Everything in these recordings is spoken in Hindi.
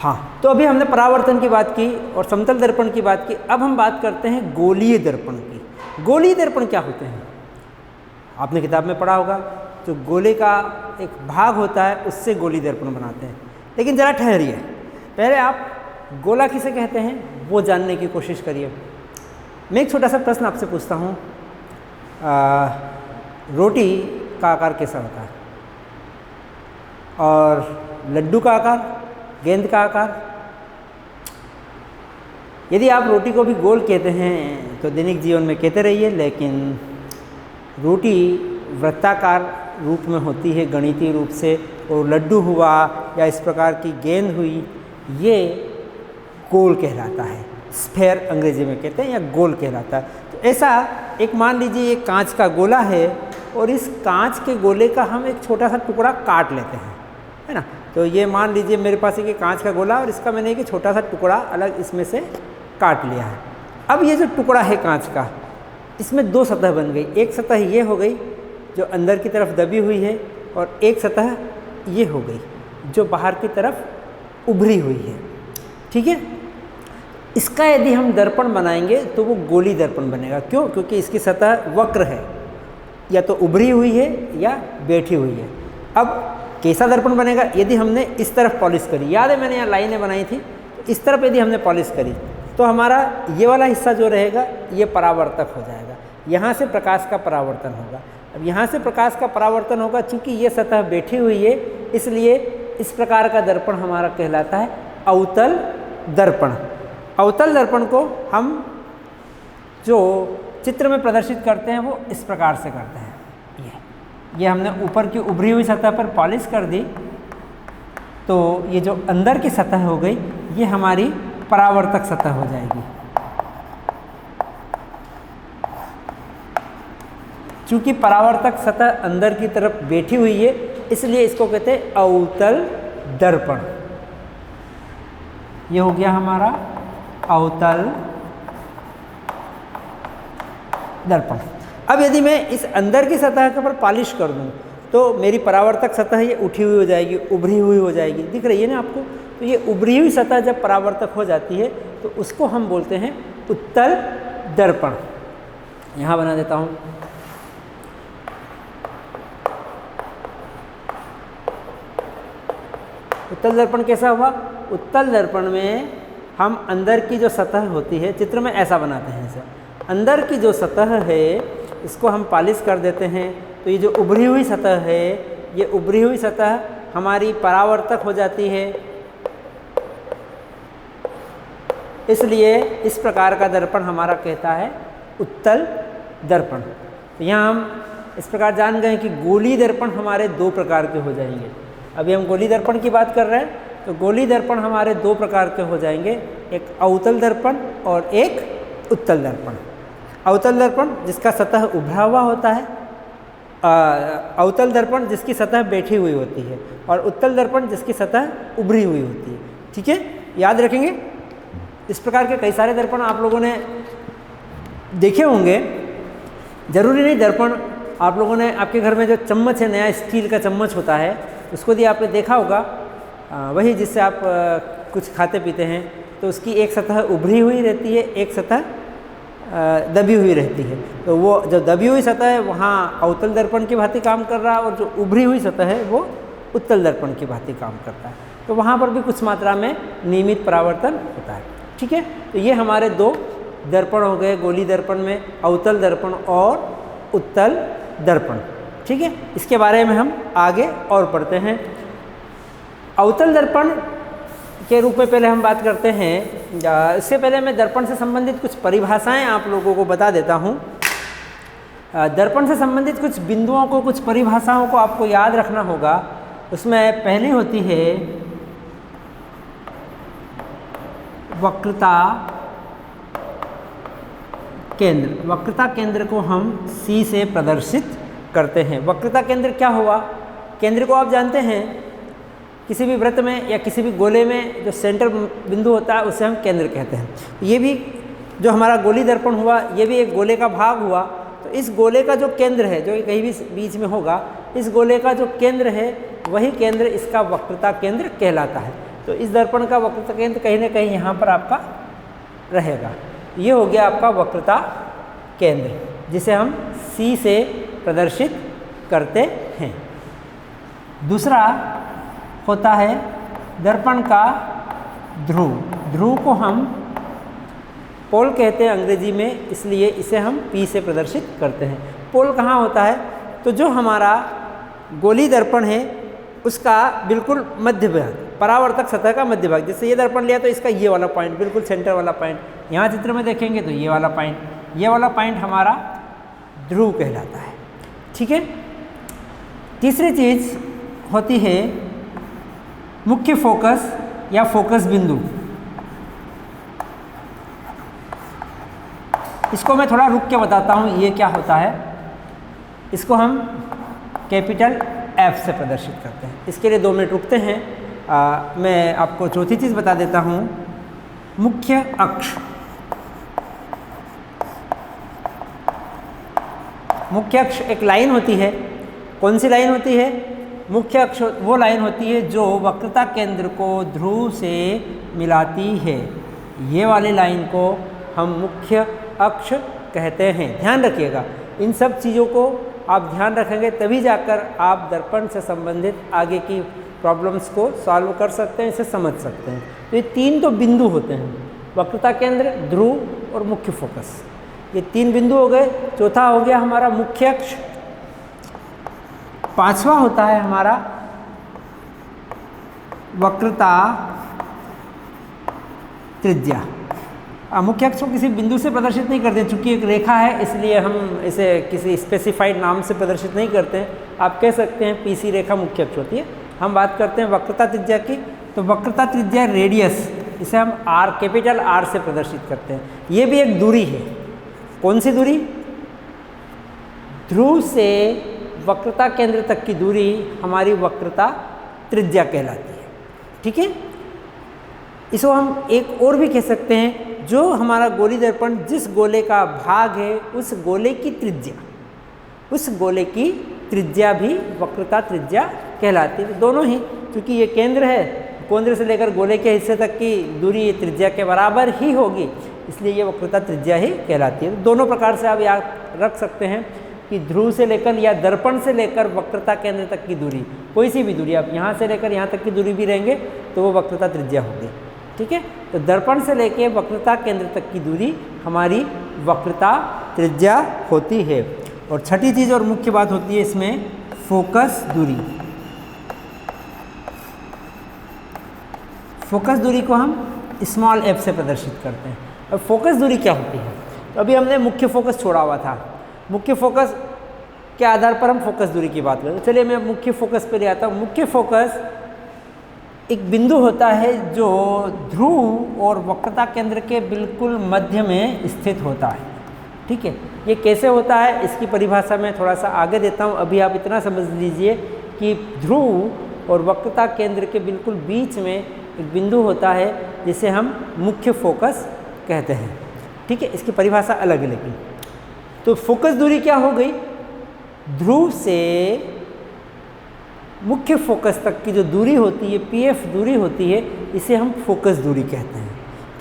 हाँ, तो अभी हमने परावर्तन की बात की और समतल दर्पण की बात की। अब हम बात करते हैं गोलीय दर्पण की। गोलीय दर्पण क्या होते हैं? आपने किताब में पढ़ा होगा, जो गोले का एक भाग होता है उससे गोलीय दर्पण बनाते हैं। लेकिन ज़रा ठहरिए, पहले आप गोला किसे कहते हैं वो जानने की कोशिश करिए। मैं एक छोटा सा प्रश्न आपसे पूछता हूँ, रोटी का आकार कैसा होता है? और लड्डू का आकार, गेंद का आकार? यदि आप रोटी को भी गोल कहते हैं तो दैनिक जीवन में कहते रहिए, लेकिन रोटी वृत्ताकार रूप में होती है गणितीय रूप से, और लड्डू हुआ या इस प्रकार की गेंद हुई, ये गोल कहलाता है। स्फेयर अंग्रेजी में कहते हैं, या गोल कहलाता है। तो ऐसा एक मान लीजिए ये कांच का गोला है, और इस कांच के गोले का हम एक छोटा सा टुकड़ा काट लेते हैं, है ना। तो ये मान लीजिए मेरे पास एक कांच का गोला, और इसका मैंने एक छोटा सा टुकड़ा अलग इसमें से काट लिया है। अब ये जो टुकड़ा है कांच का, इसमें दो सतह बन गई। एक सतह ये हो गई जो अंदर की तरफ दबी हुई है, और एक सतह ये हो गई जो बाहर की तरफ उभरी हुई है। ठीक है, इसका यदि हम दर्पण बनाएंगे तो वो गोलीय दर्पण बनेगा। क्यों? क्योंकि इसकी सतह वक्र है, या तो उभरी हुई है या बैठी हुई है। अब कैसा दर्पण बनेगा? यदि हमने इस तरफ पॉलिश करी, याद है मैंने यहाँ लाइनें बनाई थी, इस तरफ यदि हमने पॉलिश करी तो हमारा ये वाला हिस्सा जो रहेगा ये परावर्तक हो जाएगा। यहाँ से प्रकाश का परावर्तन होगा। अब यहाँ से प्रकाश का परावर्तन होगा, चूँकि ये सतह बैठी हुई है, इसलिए इस प्रकार का दर्पण हमारा कहलाता है अवतल दर्पण। अवतल दर्पण को हम जो चित्र में प्रदर्शित करते हैं वो इस प्रकार से करते हैं। ये हमने ऊपर की उभरी हुई सतह पर पॉलिश कर दी, तो ये जो अंदर की सतह हो गई ये हमारी परावर्तक सतह हो जाएगी। चूँकि परावर्तक सतह अंदर की तरफ बैठी हुई है, इसलिए इसको कहते हैं अवतल दर्पण। ये हो गया हमारा अवतल दर्पण। अब यदि मैं इस अंदर की सतह के ऊपर पॉलिश कर दूं तो मेरी परावर्तक सतह ये उठी हुई हो जाएगी, उभरी हुई हो जाएगी। दिख रही है ना आपको? तो ये उभरी हुई सतह जब परावर्तक हो जाती है तो उसको हम बोलते हैं उत्तल दर्पण। यहाँ बना देता हूँ। उत्तल दर्पण कैसा हुआ? उत्तल दर्पण में हम अंदर की जो सतह होती है, चित्र में ऐसा बनाते हैं इसे, अंदर की जो सतह है इसको हम पॉलिश कर देते हैं, तो ये जो उभरी हुई सतह है, ये उभरी हुई सतह हमारी परावर्तक हो जाती है। इसलिए इस प्रकार का दर्पण हमारा कहता है उत्तल दर्पण। तो यहाँ हम इस प्रकार जान गए कि गोलीय दर्पण हमारे दो प्रकार के हो जाएंगे। अभी हम गोलीय दर्पण की बात कर रहे हैं, तो गोलीय दर्पण हमारे दो प्रकार के हो जाएंगे, एक अवतल दर्पण और एक उत्तल दर्पण। अवतल दर्पण जिसका सतह उभरा हुआ होता है, अवतल दर्पण जिसकी सतह बैठी हुई होती है, और उत्तल दर्पण जिसकी सतह उभरी हुई होती है। ठीक है, याद रखेंगे। इस प्रकार के कई सारे दर्पण आप लोगों ने देखे होंगे। जरूरी नहीं दर्पण, आप लोगों ने आपके घर में जो चम्मच है, नया स्टील का चम्मच होता है, उसको भी आपने देखा होगा, वही जिससे आप कुछ खाते पीते हैं, तो उसकी एक सतह उभरी हुई रहती है, एक सतह दबी हुई रहती है। तो वो जो दबी हुई सतह है वहाँ अवतल दर्पण की भांति काम कर रहा है, और जो उभरी हुई सतह है वो उत्तल दर्पण की भांति काम करता है। तो वहाँ पर भी कुछ मात्रा में नियमित परावर्तन होता है। ठीक है, तो ये हमारे दो दर्पण हो गए गोलीय दर्पण में, अवतल दर्पण और उत्तल दर्पण। ठीक है, इसके बारे में हम आगे और पढ़ते हैं। अवतल दर्पण के रूप में पहले हम बात करते हैं। इससे पहले मैं दर्पण से संबंधित कुछ परिभाषाएं आप लोगों को बता देता हूं। दर्पण से संबंधित कुछ बिंदुओं को, कुछ परिभाषाओं को आपको याद रखना होगा। उसमें पहली होती है वक्रता केंद्र। वक्रता केंद्र को हम C से प्रदर्शित करते हैं। वक्रता केंद्र क्या हुआ? केंद्र को आप जानते हैं, किसी भी वृत्त में या किसी भी गोले में जो सेंटर बिंदु होता है उसे हम केंद्र कहते हैं। ये भी जो हमारा गोलीय दर्पण हुआ, ये भी एक गोले का भाग हुआ। तो इस गोले का जो केंद्र है, जो कहीं भी बीच में होगा, इस गोले का जो केंद्र है वही केंद्र इसका वक्रता केंद्र कहलाता है। तो इस दर्पण का वक्रता केंद्र कहीं ना कहीं यहाँ पर आपका रहेगा। ये हो गया आपका वक्रता केंद्र, जिसे हम C से प्रदर्शित करते हैं। दूसरा होता है दर्पण का ध्रुव। ध्रुव को हम पोल कहते हैं अंग्रेजी में, इसलिए इसे हम P से प्रदर्शित करते हैं। पोल कहाँ होता है? तो जो हमारा गोली दर्पण है उसका बिल्कुल मध्य भाग, परावर्तक सतह का मध्य भाग। जैसे ये दर्पण लिया तो इसका ये वाला पॉइंट, बिल्कुल सेंटर वाला पॉइंट, यहाँ चित्र में देखेंगे तो ये वाला पॉइंट हमारा ध्रुव कहलाता है। ठीक है। तीसरी चीज होती है मुख्य फोकस या फोकस बिंदु। इसको मैं थोड़ा रुक के बताता हूँ ये क्या होता है। इसको हम कैपिटल F से प्रदर्शित करते हैं। इसके लिए 2 मिनट रुकते हैं। मैं आपको चौथी चीज़ बता देता हूँ, मुख्य अक्ष। मुख्य अक्ष एक लाइन होती है। कौन सी लाइन होती है? मुख्य अक्ष वो लाइन होती है जो वक्रता केंद्र को ध्रुव से मिलाती है। ये वाली लाइन को हम मुख्य अक्ष कहते हैं। ध्यान रखिएगा, इन सब चीज़ों को आप ध्यान रखेंगे तभी जाकर आप दर्पण से संबंधित आगे की प्रॉब्लम्स को सॉल्व कर सकते हैं, इसे समझ सकते हैं। तो ये 3 तो बिंदु होते हैं, वक्रता केंद्र, ध्रुव और मुख्य फोकस। ये 3 बिंदु हो गए। चौथा हो गया हमारा मुख्य अक्ष। 5वां होता है हमारा वक्रता त्रिज्या। मुख्य अक्ष को किसी बिंदु से प्रदर्शित नहीं करते, चूंकि एक रेखा है इसलिए हम इसे किसी स्पेसिफाइड नाम से प्रदर्शित नहीं करते हैं। आप कह सकते हैं PC रेखा मुख्य अक्ष होती है। हम बात करते हैं वक्रता त्रिज्या की, तो वक्रता त्रिज्या रेडियस, इसे हम R, कैपिटल R से प्रदर्शित करते हैं। ये भी एक दूरी है। कौन सी दूरी? ध्रुव से वक्रता केंद्र तक की दूरी हमारी वक्रता त्रिज्या कहलाती है। ठीक है। इसको हम एक और भी कह सकते हैं, जो हमारा गोली दर्पण जिस गोले का भाग है उस गोले की त्रिज्या, उस गोले की त्रिज्या भी वक्रता त्रिज्या कहलाती है। दोनों ही, क्योंकि ये केंद्र है, केंद्र से लेकर गोले के हिस्से तक की दूरी त्रिज्या के बराबर ही होगी, इसलिए ये वक्रता त्रिज्या ही कहलाती है। दोनों प्रकार से आप याद रख सकते हैं कि ध्रुव से लेकर या दर्पण से लेकर वक्रता केंद्र तक की दूरी, कोई सी भी दूरी, आप यहाँ से लेकर यहाँ तक की दूरी भी रहेंगे तो वो वक्रता त्रिज्या होगी। ठीक है। तो दर्पण से लेकर वक्रता केंद्र तक की दूरी हमारी वक्रता त्रिज्या होती है। और छठी चीज़ और मुख्य बात होती है इसमें फोकस दूरी। फोकस दूरी को हम स्मॉल f से प्रदर्शित करते हैं। अब फोकस दूरी क्या होती है? तो अभी हमने मुख्य फोकस छोड़ा हुआ था। मुख्य फोकस के आधार पर हम फोकस दूरी की बात करें। चलिए मैं मुख्य फोकस पे ले आता हूँ। मुख्य फोकस एक बिंदु होता है जो ध्रुव और वक्रता केंद्र के बिल्कुल मध्य में स्थित होता है। ठीक है। ये कैसे होता है इसकी परिभाषा मैं थोड़ा सा आगे देता हूँ। अभी आप इतना समझ लीजिए कि ध्रुव और वक्रता केंद्र के बिल्कुल बीच में एक बिंदु होता है जिसे हम मुख्य फोकस कहते हैं। ठीक है। इसकी परिभाषा अलग है लेकिन। तो फोकस दूरी क्या हो गई? ध्रुव से मुख्य फोकस तक की जो दूरी होती है, PF दूरी होती है, इसे हम फोकस दूरी कहते हैं।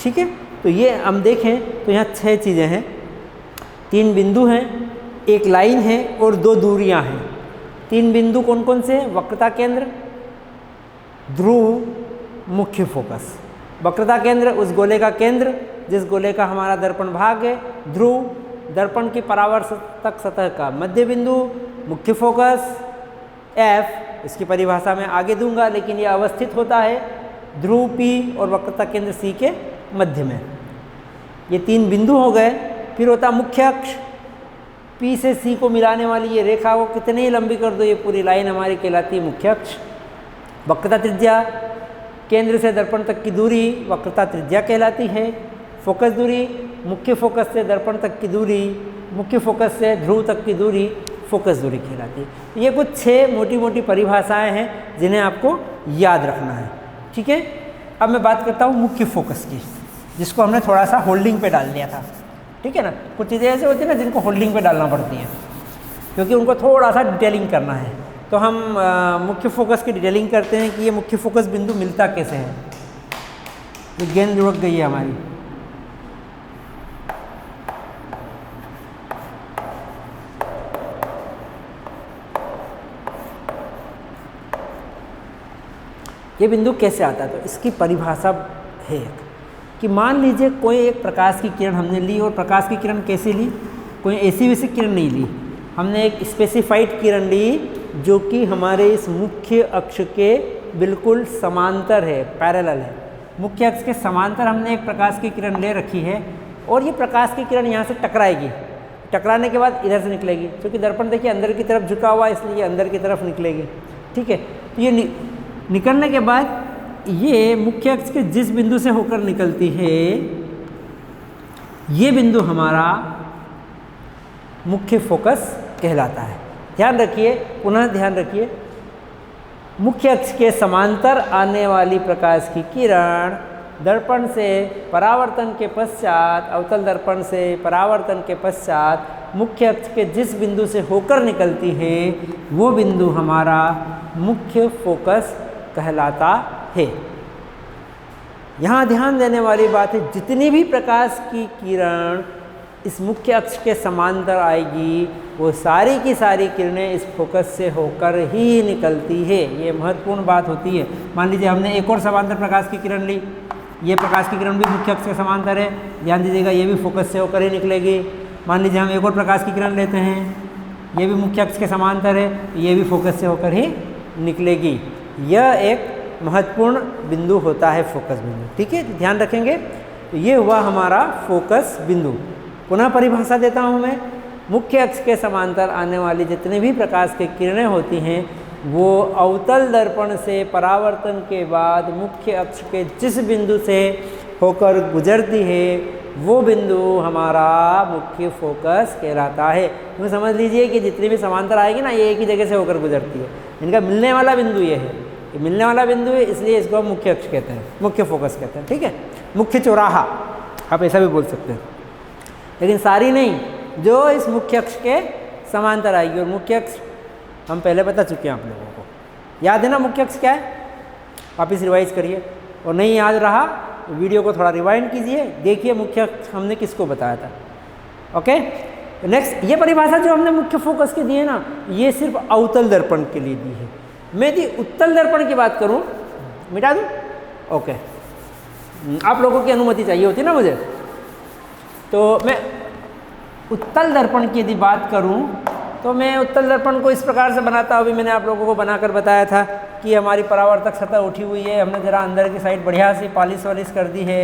ठीक है। तो ये हम देखें तो यहाँ 6 चीज़ें हैं, 3 बिंदु हैं, एक लाइन है और 2 दूरियां हैं। 3 बिंदु कौन कौन से हैं? वक्रता केंद्र, ध्रुव, मुख्य फोकस। वक्रता केंद्र उस गोले का केंद्र जिस गोले का हमारा दर्पण भाग है, ध्रुव दर्पण की परावर्तक सतह का मध्य बिंदु, मुख्य फोकस F, इसकी परिभाषा मैं आगे दूंगा, लेकिन ये अवस्थित होता है ध्रुव P और वक्रता केंद्र C के मध्य में। ये 3 बिंदु हो गए। फिर होता मुख्य अक्ष। P से C को मिलाने वाली ये रेखा को कितनी लंबी कर दो, ये पूरी लाइन हमारी कहलाती है मुख्य अक्ष। वक्रता त्रिज्या, केंद्र से दर्पण तक की दूरी वक्रता त्रिज्या कहलाती है। फोकस दूरी, मुख्य फोकस से दर्पण तक की दूरी, मुख्य फोकस से ध्रुव तक की दूरी फोकस दूरी कहलाती है। ये कुछ 6 मोटी मोटी परिभाषाएं हैं जिन्हें आपको याद रखना है। ठीक है। अब मैं बात करता हूँ मुख्य फोकस की, जिसको हमने थोड़ा सा होल्डिंग पे डाल दिया था। ठीक है ना। कुछ चीज़ें ऐसे होती है ना जिनको होल्डिंग पे डालना पड़ती हैं, क्योंकि उनको थोड़ा सा डिटेलिंग करना है। तो हम मुख्य फोकस की डिटेलिंग करते हैं कि ये मुख्य फोकस बिंदु मिलता कैसे है। ये गेंद लुढ़क गई है हमारी। ये बिंदु कैसे आता है? तो इसकी परिभाषा है कि मान लीजिए कोई एक प्रकाश की किरण हमने ली, और प्रकाश की किरण कैसी ली? कोई ऐसी वैसी किरण नहीं ली, हमने एक स्पेसिफाइड किरण ली जो कि हमारे इस मुख्य अक्ष के बिल्कुल समांतर है, पैरेलल है। मुख्य अक्ष के समांतर हमने एक प्रकाश की किरण ले रखी है, और ये प्रकाश की किरण यहाँ से टकराएगी। टकराने के बाद इधर से निकलेगी, क्योंकि दर्पण देखिए अंदर की तरफ झुका हुआ है, इसलिए ये अंदर की तरफ निकलेगी। ठीक है, तो ये निकलने के बाद ये मुख्य अक्ष के जिस बिंदु से होकर निकलती है, ये बिंदु हमारा मुख्य फोकस कहलाता है। ध्यान रखिए, पुनः ध्यान रखिए, मुख्य अक्ष के समांतर आने वाली प्रकाश की किरण दर्पण से परावर्तन के पश्चात, अवतल दर्पण से परावर्तन के पश्चात मुख्य अक्ष के जिस बिंदु से होकर निकलती है, वो बिंदु हमारा मुख्य फोकस कहलाता है। यहाँ ध्यान देने वाली बात है, जितनी भी प्रकाश की किरण इस मुख्य अक्ष के समांतर आएगी, वो सारी की सारी किरणें इस फोकस से होकर ही निकलती है। ये महत्वपूर्ण बात होती है। मान लीजिए हमने एक और समांतर प्रकाश की किरण ली, ये प्रकाश की किरण भी मुख्य अक्ष के समांतर है, ध्यान दीजिएगा, ये भी फोकस से होकर ही निकलेगी। मान लीजिए हम एक और प्रकाश की किरण लेते हैं, ये भी मुख्य अक्ष के समांतर है, ये भी फोकस से होकर ही निकलेगी। यह एक महत्वपूर्ण बिंदु होता है, फोकस बिंदु। ठीक है, ध्यान रखेंगे। तो ये हुआ हमारा फोकस बिंदु। पुनः परिभाषा देता हूँ मैं, मुख्य अक्ष के समांतर आने वाली जितने भी प्रकाश की किरणें होती हैं, वो अवतल दर्पण से परावर्तन के बाद मुख्य अक्ष के जिस बिंदु से होकर गुजरती है, वो बिंदु हमारा मुख्य फोकस कहलाता है। तो समझ लीजिए कि जितनी भी समांतर आएगी ना, ये एक ही जगह से होकर गुजरती है। इनका मिलने वाला बिंदु ये है, ये मिलने वाला बिंदु है, इसलिए इसको हम मुख्य अक्ष कहते हैं, मुख्य फोकस कहते हैं। ठीक है, मुख्य चौराहा आप ऐसा भी बोल सकते हैं, लेकिन सारी नहीं, जो इस मुख्य अक्ष के समांतर आएगी। और मुख्य अक्ष हम पहले बता चुके हैं आप लोगों को, याद है ना मुख्य अक्ष क्या है? वापिस रिवाइज करिए, और नहीं याद रहा वीडियो को थोड़ा रिवाइंड कीजिए, देखिए मुख्य अक्ष हमने किसको बताया था। ओके, नेक्स्ट, ये परिभाषा जो हमने मुख्य फोकस की दी है ना, ये सिर्फ अवतल दर्पण के लिए दी है। मैं यदि उत्तल दर्पण की बात करूं, मिटा दूं? ओके, आप लोगों की अनुमति चाहिए होती ना मुझे, तो मैं उत्तल दर्पण की यदि बात करूं, तो मैं उत्तल दर्पण को इस प्रकार से बनाता हूँ। अभी मैंने आप लोगों को बनाकर बताया था कि हमारी परावर्तक सतह उठी हुई है, हमने ज़रा अंदर की साइड बढ़िया सी पॉलिश वॉलिश कर दी है।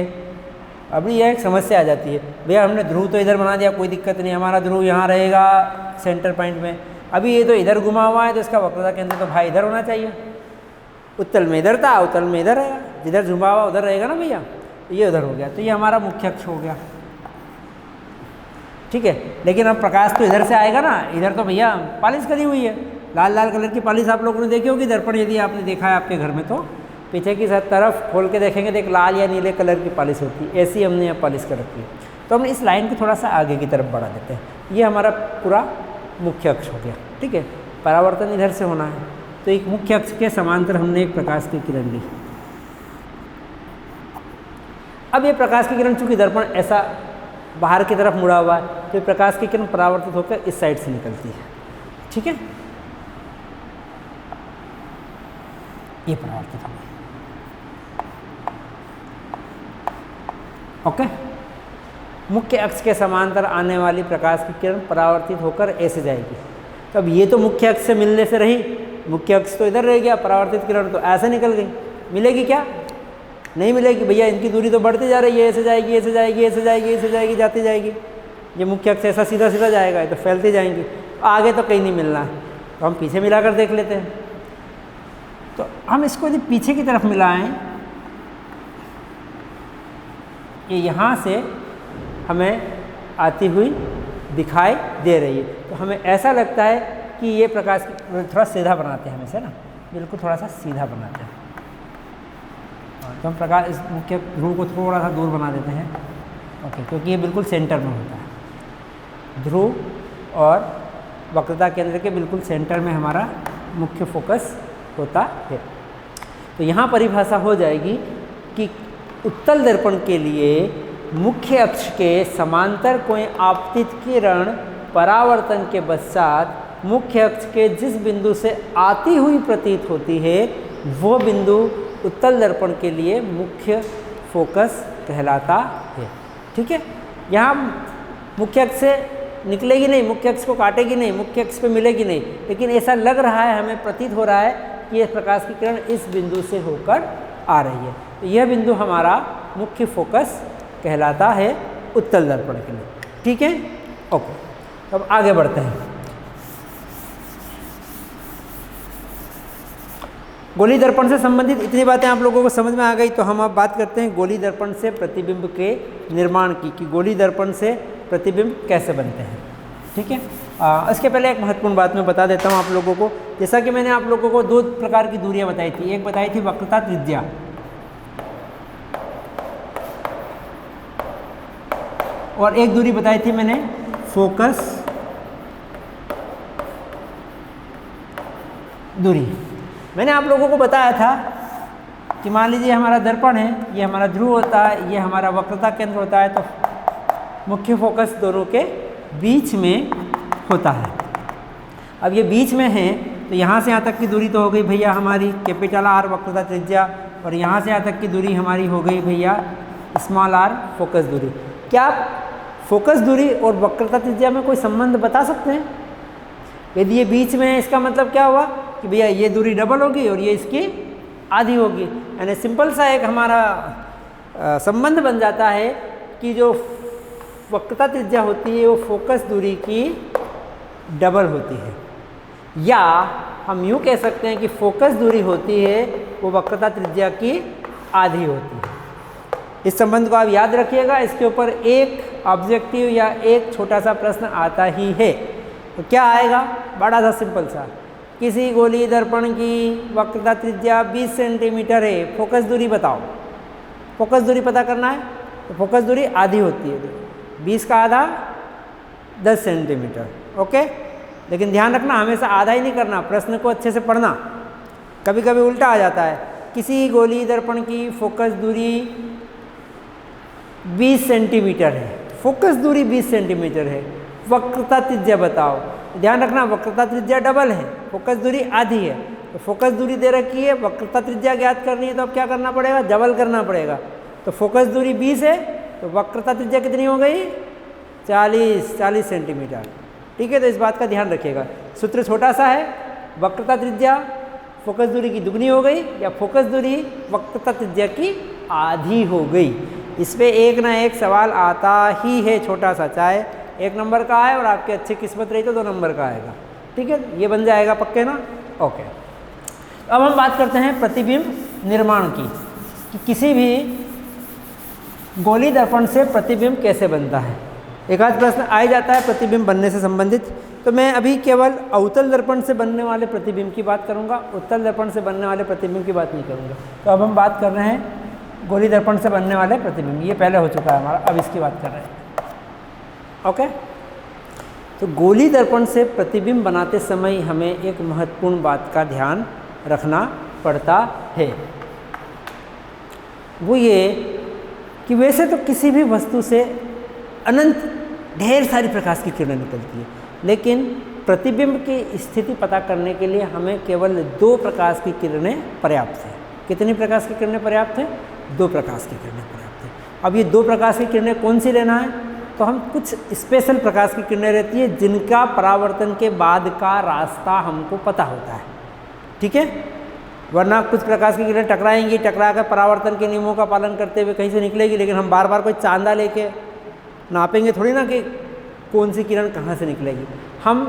अभी यह एक समस्या आ जाती है, भैया हमने ध्रुव तो इधर बना दिया, कोई दिक्कत नहीं, हमारा ध्रुव यहाँ रहेगा सेंटर पॉइंट में। अभी ये तो इधर घुमा हुआ है, तो इसका वक्रता केंद्र तो भाई इधर होना चाहिए। उत्तल में इधर था, अवतल में इधर है, जिधर झुमा हुआ उधर रहेगा ना भैया, ये उधर हो गया, तो ये हमारा मुख्य अक्ष हो गया। ठीक है, लेकिन अब प्रकाश तो इधर से आएगा ना, इधर तो भैया पॉलिश करी हुई है, लाल लाल कलर की पॉलिश आप लोगों ने देखी होगी दर्पण, यदि आपने देखा है आपके घर में, तो पीछे की तरफ खोल के देखेंगे तो एक लाल या नीले कलर की पॉलिश होती है, ऐसी हमने यहाँ पॉलिश कर रखी है। तो हम इस लाइन को थोड़ा सा आगे की तरफ बढ़ा देते हैं, ये हमारा पूरा मुख्य अक्ष हो गया। ठीक है, परावर्तन इधर से होना है, तो एक मुख्य अक्ष के समांतर हमने एक प्रकाश की किरण ली। अब ये प्रकाश की किरण चूंकि दर्पण ऐसा बाहर की तरफ मुड़ा हुआ है, तो प्रकाश की किरण परावर्तित होकर इस साइड से निकलती है। ठीक है, ये परावर्तित हो गई। ओके, मुख्य अक्ष के समांतर आने वाली प्रकाश की किरण परावर्तित होकर ऐसे जाएगी। तो अब ये तो मुख्य अक्ष से मिलने से रही, मुख्य अक्ष तो इधर रह गया, परावर्तित किरण तो ऐसे निकल गई। मिलेगी क्या? नहीं मिलेगी भैया, इनकी दूरी तो बढ़ती जा रही है, ऐसे जाएगी, ऐसे जाएगी, ऐसे जाएगी, ऐसे जाएगी, जाती जाएगी। ये मुख्य अक्ष ऐसा सीधा सीधा जाएगा, ये तो फैलती जाएंगी, आगे तो कहीं नहीं मिलना है। तो हम पीछे मिलाकर देख लेते हैं। तो हम इसको यदि पीछे की तरफ मिलाएं, ये यहाँ से हमें आती हुई दिखाई दे रही है, तो हमें ऐसा लगता है कि ये प्रकाश थोड़ा सीधा बनाते हैं, हमें से ना बिल्कुल थोड़ा सा सीधा बनाते हैं। तो हम प्रकाश इस मुख्य ध्रुव को थोड़ा सा दूर बना देते हैं। ओके, क्योंकि ये बिल्कुल सेंटर में होता है, ध्रुव और वक्रता केंद्र के बिल्कुल सेंटर में हमारा मुख्य फोकस होता है। तो यहाँ परिभाषा हो जाएगी कि उत्तल दर्पण के लिए मुख्य अक्ष के समांतर कोई आपतित किरण परावर्तन के पश्चात मुख्य अक्ष के जिस बिंदु से आती हुई प्रतीत होती है वो बिंदु उत्तल दर्पण के लिए मुख्य फोकस कहलाता है। ठीक है, यहाँ मुख्य अक्ष से निकलेगी नहीं, मुख्य अक्ष को काटेगी नहीं, मुख्य अक्ष पे मिलेगी नहीं, लेकिन ऐसा लग रहा है, हमें प्रतीत हो रहा है कि यह प्रकाश की किरण इस बिंदु से होकर आ रही है। तो यह बिंदु हमारा मुख्य फोकस कहलाता है उत्तल दर्पण के लिए। ठीक है, ओके, अब आगे बढ़ते हैं। गोली दर्पण से संबंधित इतनी बातें आप लोगों को समझ में आ गई, तो हम अब बात करते हैं गोली दर्पण से प्रतिबिंब के निर्माण की, कि गोली दर्पण से प्रतिबिंब कैसे बनते हैं। ठीक है, इसके पहले एक महत्वपूर्ण बात मैं बता देता हूँ आप लोगों को। जैसा कि मैंने आप लोगों को दो प्रकार की दूरियां बताई थी, एक बताई थी वक्रता त्रिज्या, और एक दूरी बताई थी मैंने फोकस दूरी। मैंने आप लोगों को बताया था कि मान लीजिए हमारा दर्पण है, ये हमारा ध्रुव होता है, ये हमारा वक्रता केंद्र होता है, तो मुख्य फोकस दोनों के बीच में होता है। अब ये बीच में है तो यहाँ से यहाँ तक की दूरी तो हो गई भैया हमारी कैपिटल आर वक्रता त्रिज्या, और यहाँ से यहाँ तक की दूरी हमारी हो गई भैया स्मॉल आर फोकस दूरी। क्या आप फोकस दूरी और वक्रता त्रिज्या में कोई संबंध बता सकते हैं? यदि ये बीच में है, इसका मतलब क्या हुआ कि भैया ये दूरी डबल होगी और ये इसकी आधी होगी। यानी सिंपल सा एक हमारा संबंध बन जाता है कि जो वक्रता त्रिज्या होती है वो फोकस दूरी की डबल होती है, या हम यूँ कह सकते हैं कि फोकस दूरी होती है वो वक्रता त्रिज्या की आधी होती है। इस संबंध को आप याद रखिएगा, इसके ऊपर एक ऑब्जेक्टिव या एक छोटा सा प्रश्न आता ही है। तो क्या आएगा? बड़ा सा सिंपल सा, किसी गोली दर्पण की वक्रता त्रिज्या 20 सेंटीमीटर है, फोकस दूरी बताओ। फोकस दूरी पता करना है तो फोकस दूरी आधी होती है, 20 का आधा 10 सेंटीमीटर। ओके, लेकिन ध्यान रखना हमेशा आधा ही नहीं करना, प्रश्न को अच्छे से पढ़ना। कभी कभी उल्टा आ जाता है, किसी गोली दर्पण की फोकस दूरी 20 सेंटीमीटर है, फोकस दूरी 20 सेंटीमीटर है, वक्रता त्रिज्या बताओ। ध्यान रखना वक्रता त्रिज्या डबल है, फोकस दूरी आधी है, तो फोकस दूरी दे रखी है, वक्रता त्रिज्या ज्ञात करनी है, तो अब क्या करना पड़ेगा? डबल करना पड़ेगा। तो फोकस दूरी 20 है तो वक्रता त्रिज्या कितनी हो गई? 40 सेंटीमीटर। ठीक है, तो इस बात का ध्यान रखिएगा। सूत्र छोटा सा है, वक्रता त्रिज्या फोकस दूरी की दुगनी हो गई या फोकस दूरी वक्रता त्रिज्या की आधी हो गई। इस पर एक ना एक सवाल आता ही है छोटा सा, चाहे 1 नंबर का आए और आपकी अच्छी किस्मत रही तो 2 नंबर का आएगा। ठीक है, ये बन जाएगा पक्के ना। ओके, अब हम बात करते हैं प्रतिबिंब निर्माण की, कि किसी भी गोली दर्पण से प्रतिबिंब कैसे बनता है। एक आध प्रश्न आ ही जाता है प्रतिबिंब बनने से संबंधित, तो मैं अभी केवल अवतल दर्पण से बनने वाले प्रतिबिंब की बात करूंगा, उत्तल दर्पण से बनने वाले प्रतिबिंब की बात नहीं करूंगा। तो अब हम बात कर रहे हैं गोली दर्पण से बनने वाले प्रतिबिंब, ये पहले हो चुका है हमारा, अब इसकी बात कर रहे हैं। ओके, तो गोली दर्पण से प्रतिबिंब बनाते समय हमें एक महत्वपूर्ण बात का ध्यान रखना पड़ता है, वो ये कि वैसे तो किसी भी वस्तु से अनंत ढेर सारी प्रकाश की किरणें निकलती है, लेकिन प्रतिबिंब की स्थिति पता करने के लिए हमें केवल 2 प्रकाश की किरणें पर्याप्त है। कितनी प्रकाश की किरणें पर्याप्त है? 2 प्रकाश की किरणें पर्याप्त है। अब ये 2 प्रकाश की किरणें कौन सी लेना है? तो हम कुछ स्पेशल प्रकाश की किरणें रहती है जिनका परावर्तन के बाद का रास्ता हमको पता होता है। ठीक है, वरना कुछ प्रकाश की किरणें टकराएंगी, टकरा कर परावर्तन के नियमों का पालन करते हुए कहीं से निकलेगी, लेकिन हम बार बार कोई चांदा लेके नापेंगे थोड़ी ना कि कौन सी किरण कहाँ से निकलेगी। हम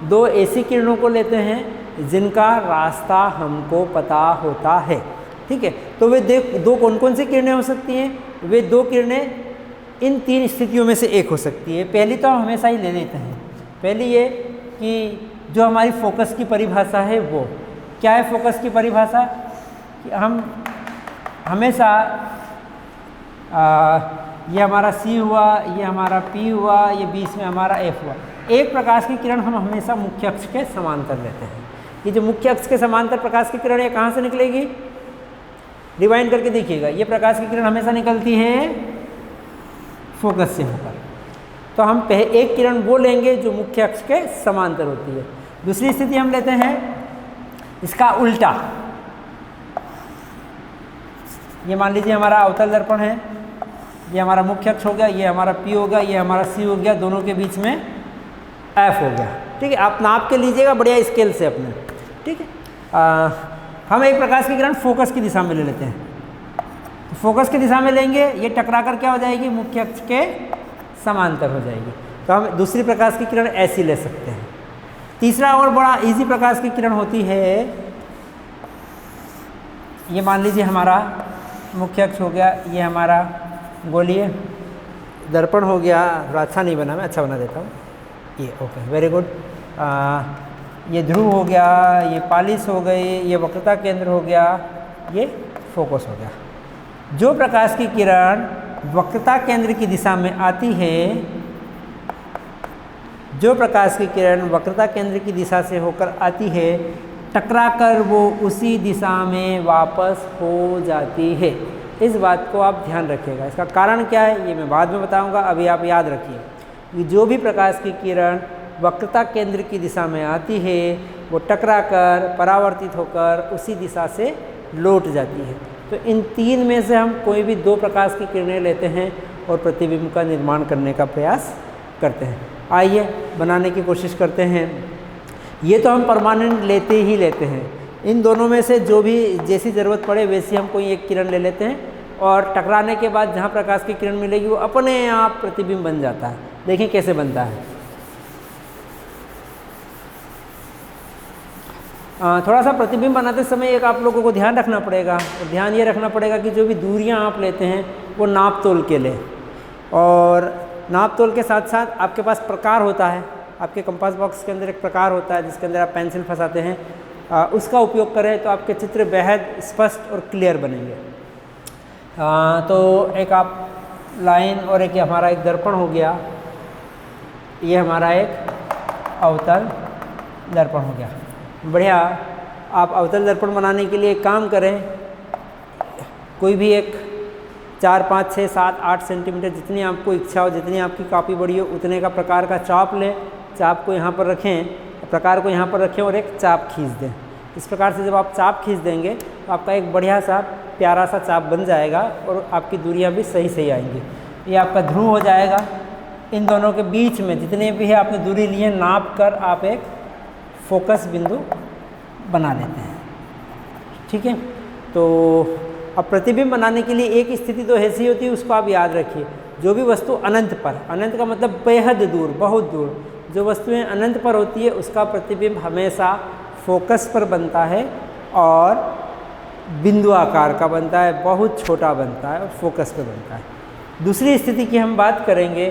2 ऐसी किरणों को लेते हैं जिनका रास्ता हमको पता होता है। ठीक है, तो वे 2 कौन कौन सी किरणें हो सकती हैं? वे 2 किरणें इन 3 स्थितियों में से एक हो सकती है। पहली तो हम हमेशा ही ले लेते हैं, पहली ये कि जो हमारी फोकस की परिभाषा है वो क्या है? फोकस की परिभाषा कि हम हमेशा ये हमारा C हुआ, ये हमारा P हुआ, ये बीच में हमारा F हुआ, एक प्रकाश की किरण हम हमेशा मुख्य अक्ष के समांतर लेते हैं। ये जो मुख्य अक्ष के समांतर प्रकाश की किरण है कहाँ से निकलेगी? रिवाइंड करके देखिएगा, ये प्रकाश की किरण हमेशा निकलती है फोकस से होकर। तो हम एक किरण वो लेंगे जो मुख्य अक्ष के समांतर होती है। दूसरी स्थिति हम लेते हैं इसका उल्टा। ये मान लीजिए हमारा अवतल दर्पण है, ये हमारा मुख्य अक्ष हो गया, ये हमारा P हो गया, ये हमारा C हो गया, दोनों के बीच में F हो गया। ठीक है, आप नाप के लीजिएगा बढ़िया स्केल से अपने। ठीक है, हम एक प्रकाश की किरण फोकस की दिशा में ले लेते हैं। तो फोकस की दिशा में लेंगे, ये टकरा कर क्या हो जाएगी, मुख्य अक्ष के समांतर हो जाएगी। तो हम दूसरी प्रकाश की किरण ऐसी ले सकते हैं। तीसरा और बड़ा इजी प्रकाश की किरण होती है, ये मान लीजिए हमारा मुख्य अक्ष हो गया, ये हमारा गोलीय दर्पण हो गया। थोड़ा अच्छा नहीं बना, मैं अच्छा बना देता हूँ। ये ओके, वेरी गुड। ये ध्रुव हो गया, ये पालिश हो गई, ये वक्रता केंद्र हो गया, ये फोकस हो गया। जो प्रकाश की किरण वक्रता केंद्र की दिशा में आती है, जो प्रकाश की किरण वक्रता केंद्र की दिशा से होकर आती है, टकराकर वो उसी दिशा में वापस हो जाती है। इस बात को आप ध्यान रखिएगा। इसका कारण क्या है ये मैं बाद में बताऊंगा, अभी आप याद रखिए कि जो भी प्रकाश की किरण वक्रता केंद्र की दिशा में आती है, वो टकराकर परावर्तित होकर उसी दिशा से लौट जाती है। तो इन तीन में से हम कोई भी दो प्रकाश की किरणें लेते हैं और प्रतिबिंब का निर्माण करने का प्रयास करते हैं। आइए बनाने की कोशिश करते हैं। ये तो हम परमानेंट लेते ही लेते हैं। इन दोनों में से जो भी जैसी ज़रूरत पड़े वैसी हम कोई एक किरण ले लेते हैं और टकराने के बाद जहाँ प्रकाश की किरण मिलेगी वो अपने आप प्रतिबिंब बन जाता है। देखें कैसे बनता है। थोड़ा सा प्रतिबिंब बनाते समय एक आप लोगों को ध्यान रखना पड़ेगा, और ध्यान ये रखना पड़ेगा कि जो भी दूरियां आप लेते हैं वो नाप तोल के लें, और नाप तोल के साथ साथ आपके पास प्रकार होता है। आपके कंपास बॉक्स के अंदर एक प्रकार होता है जिसके अंदर आप पेंसिल फंसाते हैं, उसका उपयोग करें तो आपके चित्र बेहद स्पष्ट और क्लियर बनेंगे। तो एक आप लाइन और एक हमारा एक दर्पण हो गया, ये हमारा एक अवतल दर्पण हो गया। बढ़िया। आप अवतल दर्पण बनाने के लिए एक काम करें, कोई भी एक 4, 5, 6, 7, 8 सेंटीमीटर जितनी आपको इच्छा हो, जितनी आपकी कॉपी बड़ी हो उतने का प्रकार का चाप लें। चाप को यहाँ पर रखें, प्रकार को यहाँ पर रखें और एक चाप खींच दें। इस प्रकार से जब आप चाप खींच देंगे तो आपका एक बढ़िया सा प्यारा सा चाप बन जाएगा और आपकी दूरियाँ भी सही सही आएंगी। ये आपका ध्रुव हो जाएगा। इन दोनों के बीच में जितने भी है आपने दूरी लिए नाप कर आप एक फोकस बिंदु बना लेते हैं। ठीक है, तो अब प्रतिबिंब बनाने के लिए एक स्थिति तो ऐसी होती है, उसको आप याद रखिए। जो भी वस्तु अनंत पर, अनंत का मतलब बेहद दूर, बहुत दूर, जो वस्तुएं अनंत पर होती है उसका प्रतिबिंब हमेशा फोकस पर बनता है और बिंदु आकार का बनता है, बहुत छोटा बनता है और फोकस पर बनता है। दूसरी स्थिति की हम बात करेंगे।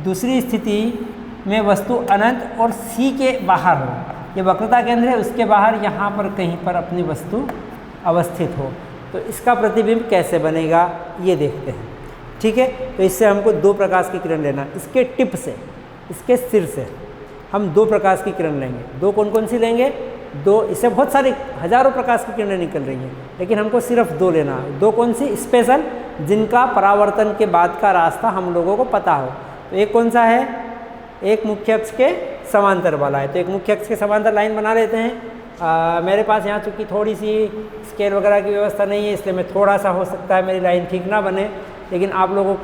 दूसरी स्थिति में वस्तु अनंत और C के बाहर हो, ये वक्रता केंद्र है, उसके बाहर यहाँ पर कहीं पर अपनी वस्तु अवस्थित हो, तो इसका प्रतिबिंब कैसे बनेगा ये देखते हैं। ठीक है, तो इससे हमको दो प्रकाश की किरण लेना। इसके टिप से, इसके सिर से हम दो प्रकाश की किरण लेंगे। दो कौन कौन सी लेंगे? दो। इससे बहुत सारी हजारों प्रकाश की किरणें निकल रही हैं, लेकिन हमको सिर्फ दो लेना है। दो कौन सी? स्पेशल, जिनका परावर्तन के बाद का रास्ता हम लोगों को पता हो। तो एक कौन सा है? एक मुख्य अक्ष के समांतर वाला है। तो एक मुख्य अक्ष के समांतर लाइन बना लेते हैं। मेरे पास यहाँ चूँकि थोड़ी सी स्केल वगैरह की व्यवस्था नहीं है, इसलिए मैं थोड़ा सा हो सकता है मेरी लाइन ठीक ना बने, लेकिन आप लोगों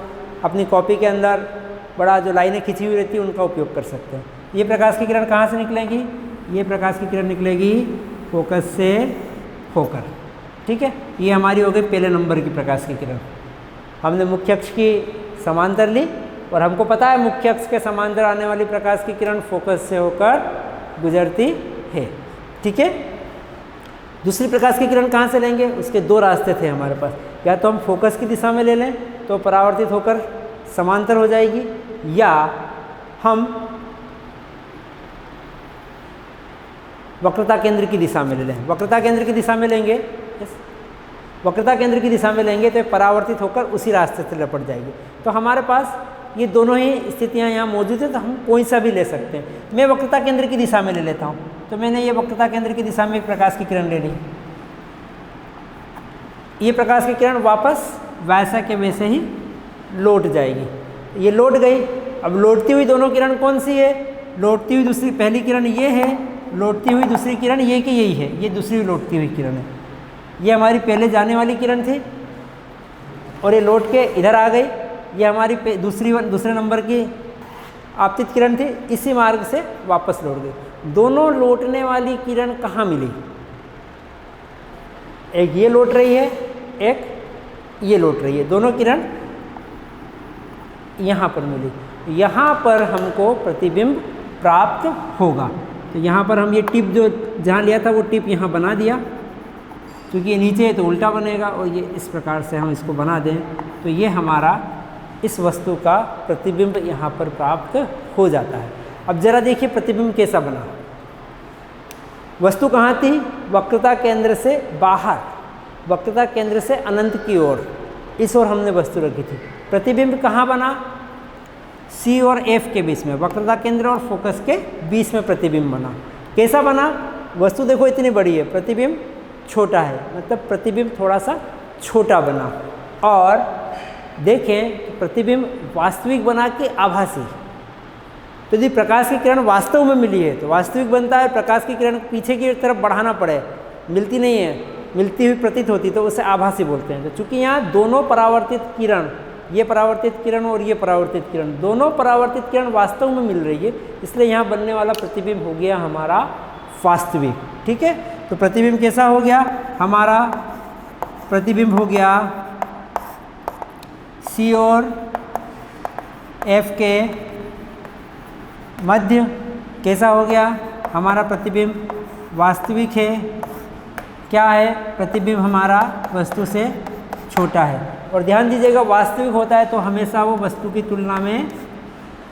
अपनी कॉपी के अंदर बड़ा जो लाइनें खिंची हुई रहती है उनका उपयोग कर सकते हैं। ये प्रकाश की किरण कहाँ से निकलेगी? ये प्रकाश की किरण निकलेगी फोकस से होकर। ठीक है, ये हमारी हो गई पहले नंबर की प्रकाश की किरण। हमने मुख्य अक्ष की समांतर ली और हमको पता है मुख्य अक्ष के समांतर आने वाली प्रकाश की किरण फोकस से होकर गुजरती है। ठीक है, दूसरी प्रकाश की किरण कहाँ से लेंगे? उसके दो रास्ते थे हमारे पास। या तो हम फोकस की दिशा में ले लें तो परावर्तित होकर समांतर हो जाएगी, या हम वक्रता केंद्र की दिशा में ले लें। वक्रता केंद्र की दिशा में लेंगे, वक्रता केंद्र की दिशा में लेंगे तो परावर्तित होकर उसी रास्ते से लपट जाएगी। तो हमारे पास ये दोनों ही स्थितियां यहाँ मौजूद है, तो हम कोई सा भी ले सकते हैं। मैं वक्रता केंद्र की दिशा में ले लेता हूँ। तो मैंने ये वक्रता केंद्र की दिशा में एक प्रकाश की किरण ले ली। ये प्रकाश की किरण वापस वैसा के वैसे ही लौट जाएगी। ये लौट गई। अब लौटती हुई दोनों किरण कौन सी है? लौटती हुई दूसरी पहली किरण ये है, लौटती हुई दूसरी किरण ये कि यही है, ये दूसरी लौटती हुई किरण है। ये हमारी पहले जाने वाली किरण थी और ये लौट के इधर आ गई। ये हमारी दूसरे नंबर की आपतित किरण थी, इसी मार्ग से वापस लौट गई। दोनों लौटने वाली किरण कहाँ मिली? एक ये लौट रही है, एक ये लौट रही है, दोनों किरण यहाँ पर मिली। यहाँ पर हमको प्रतिबिंब प्राप्त होगा। तो यहाँ पर हम ये टिप जो जहाँ लिया था वो टिप यहाँ बना दिया, क्योंकि ये नीचे है तो उल्टा बनेगा, और ये इस प्रकार से हम इसको बना दें तो ये हमारा इस वस्तु का प्रतिबिंब यहाँ पर प्राप्त हो जाता है। अब जरा देखिए प्रतिबिंब कैसा बना। वस्तु कहाँ थी? वक्रता केंद्र से बाहर, वक्रता केंद्र से अनंत की ओर, इस ओर हमने वस्तु रखी थी। प्रतिबिंब कहाँ बना? C और F के बीच में, वक्रता केंद्र और फोकस के बीच में प्रतिबिंब बना। कैसा बना? वस्तु देखो इतनी बड़ी है, प्रतिबिंब छोटा है, मतलब प्रतिबिंब थोड़ा सा छोटा बना। और देखें प्रतिबिंब वास्तविक बना कि आभासी। तो यदि प्रकाश की किरण वास्तव में मिली है तो वास्तविक बनता है, प्रकाश की किरण पीछे की तरफ बढ़ाना पड़े, मिलती नहीं है, मिलती हुई प्रतीत होती, तो उसे आभासी बोलते हैं। तो चूंकि यहाँ दोनों परावर्तित किरण, ये परावर्तित किरण और ये परावर्तित किरण, दोनों परावर्तित किरण वास्तव में मिल रही है, इसलिए यहाँ बनने वाला प्रतिबिंब हो गया हमारा वास्तविक। ठीक है, तो प्रतिबिंब कैसा हो गया? हमारा प्रतिबिंब हो गया C और F के मध्य। कैसा हो गया? हमारा प्रतिबिंब वास्तविक है। क्या है? प्रतिबिंब हमारा वस्तु से छोटा है। और ध्यान दीजिएगा, वास्तविक होता है तो हमेशा वो वस्तु की तुलना में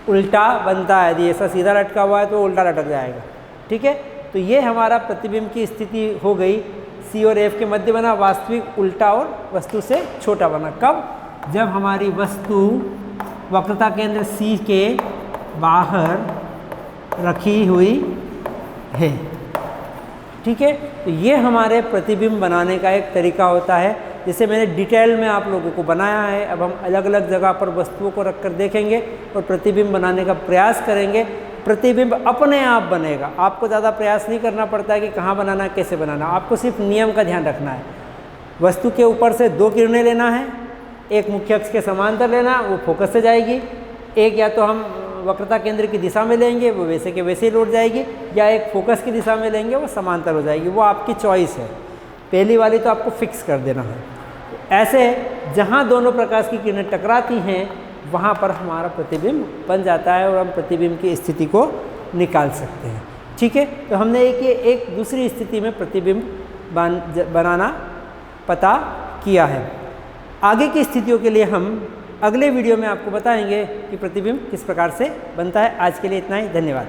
उल्टा बनता है। यदि ऐसा सीधा लटका हुआ है तो उल्टा लटक जाएगा। ठीक है, तो ये हमारा प्रतिबिंब की स्थिति हो गई। C और F के मध्य बना, वास्तविक उल्टा और वस्तु से छोटा बना। कब? जब हमारी वस्तु वक्रता केंद्र C के बाहर रखी हुई है। ठीक है, तो ये हमारे प्रतिबिंब बनाने का एक तरीका होता है, जिसे मैंने डिटेल में आप लोगों को बनाया है। अब हम अलग अलग जगह पर वस्तुओं को रखकर देखेंगे और प्रतिबिंब बनाने का प्रयास करेंगे। प्रतिबिंब अपने आप बनेगा, आपको ज़्यादा प्रयास नहीं करना पड़ता है कि कहाँ बनाना, कैसे बनाना। आपको सिर्फ नियम का ध्यान रखना है। वस्तु के ऊपर से दो किरणें लेना है, एक मुख्य अक्ष के समांतर लेना, वो फोकस से जाएगी। एक या तो हम वक्रता केंद्र की दिशा में लेंगे, वो वैसे के वैसे ही लौट जाएगी, या एक फोकस की दिशा में लेंगे, वो समांतर हो जाएगी। वो आपकी चॉइस है। पहली वाली तो आपको फिक्स कर देना है। ऐसे जहाँ दोनों प्रकाश की किरणें टकराती हैं वहाँ पर हमारा प्रतिबिंब बन जाता है और हम प्रतिबिंब की स्थिति को निकाल सकते हैं। ठीक है, तो हमने एक दूसरी स्थिति में प्रतिबिंब बनाना पता किया है। आगे की स्थितियों के लिए हम अगले वीडियो में आपको बताएंगे कि प्रतिबिंब किस प्रकार से बनता है। आज के लिए इतना ही, धन्यवाद।